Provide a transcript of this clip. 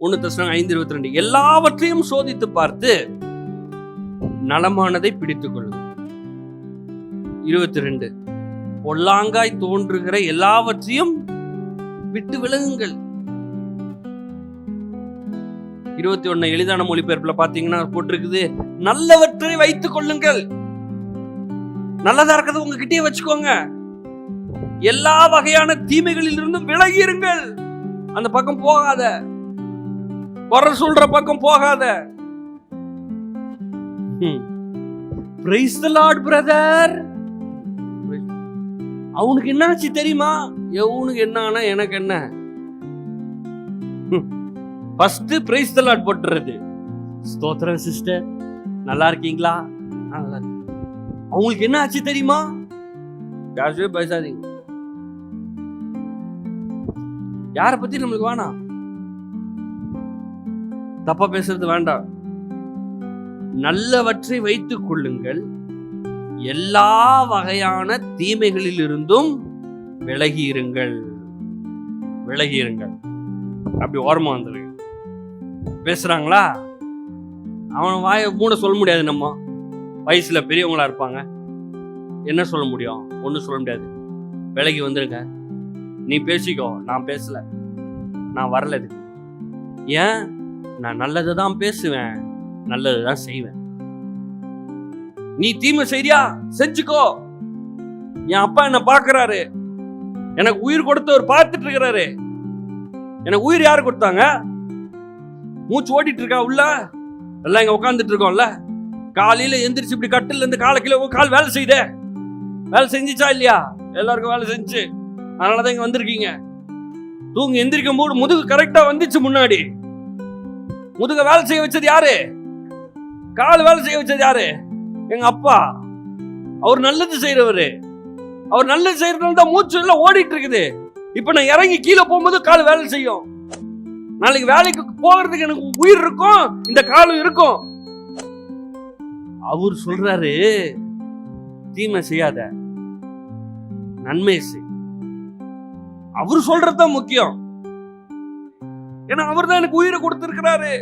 1 தெசலோனிக்கேயர் 5:22 எல்லாவற்றையும் சோதித்து பார்த்து நலமானதை பிடித்துக் கொள்ளுங்கள். 22 பொல்லாங்காய் தோன்றுகிற எல்லாவற்றையும் விட்டு விலகுங்கள். 21 எளிதான மொழிபெயர்ப்புல பாத்தீங்கன்னா போட்டிருக்குது, நல்லவற்றை வைத்துக் கொள்ளுங்கள். நல்லதா இருக்கிறது உங்ககிட்டயே வச்சுக்கோங்க. எல்லா வகையான தீமைகளில் இருந்தும் விலகி இருங்கள். அந்த பக்கம் போகாத, குறை சொல்ற பக்கம் போகாத. Praise the Lord, brother. அவனுக்கு என்னாச்சு தெரியுமா? எவனுக்கு என்ன எனக்கு என்ன? ஃபர்ஸ்ட் பிரைஸ் தி லார்ட் போட்டுறது. ஸ்தோத்திரம் சிஸ்டர், நல்லா இருக்கீங்களா? நல்லா இருக்கு. அவங்களுக்கு என்ன ஆச்சு தெரியுமா? பேசவே பேசாதீங்க. யாரை பத்தி நம்மளுக்கு வேணாம், தப்பா பேசுறது வேண்டாம். நல்லவற்றை வைத்துக் கொள்ளுங்கள், எல்லா வகையான தீமைகளில் இருந்தும் விலகி இருங்கள். விலகி இருங்கள். அப்படி ஓரமா வந்துருங்க. பேசுறாங்களா, அவன் வாயை மூட சொல்ல முடியாது. நம்ம வயசுல பெரியவங்களா இருப்பாங்க, என்ன சொல்ல முடியும்? ஒன்னும் சொல்ல முடியாது. விலகி வந்துருங்க. நீ பேசிக்கோ, நான் பேசல, நான் வரல. ஏன்? நான் நல்லதை தான் பேசுவேன், நல்லதை தான் செய்வேன். நீ தீமை செய்றியா? செஞ்சுக்கோ. என் அப்பா என்ன பாக்குறாரு, எனக்கு உயிர் கொடுத்தவர் பார்த்துட்டு இருக்கிறாரு. எனக்கு உயிர் யாரு கொடுத்தாங்க? மூச்சு ஓடிட்டு இருக்கா உள்ள, எல்லாம் இங்க உட்காந்துட்டு இருக்கோம்ல. காலையில எந்திரிச்சு இப்படி கட்டில இருந்து காலை கீழே கால் வேலை செய்தே, வேலை செஞ்சிச்சா இல்லையா? எல்லாருக்கும் வேலை செஞ்சு, அதனாலதான் இங்க வந்திருக்கீங்க. தூங்க எந்திரிக்கும் போது முதுகு கரெக்டா வந்துச்சு. முன்னாடி முதுக வேலை செய்ய வச்சது யாரு? கால் வேலை செய்ய வச்சது யாரு? எங்க அப்பா. அவர் நல்லது செய்யறவரு. அவர் நல்லது செய்யறதுனால தான் மூச்சு எல்லாம் ஓடிட்டு இருக்குது. இப்ப நான் இறங்கி கீழே போகும்போது கால் வேலை செய்யும். நாளைக்கு வேலைக்கு போகிறதுக்கு எனக்கு உயிர் இருக்கும், இந்த காலம் இருக்கும். அவர் சொல்றாரு, தீமை செய்யாத, நன்மை செய். அவர் சொல்றதுதான் முக்கியம். ஏன்னா அவர் தான் எனக்கு உயிரை கொடுத்திருக்கிறாரு.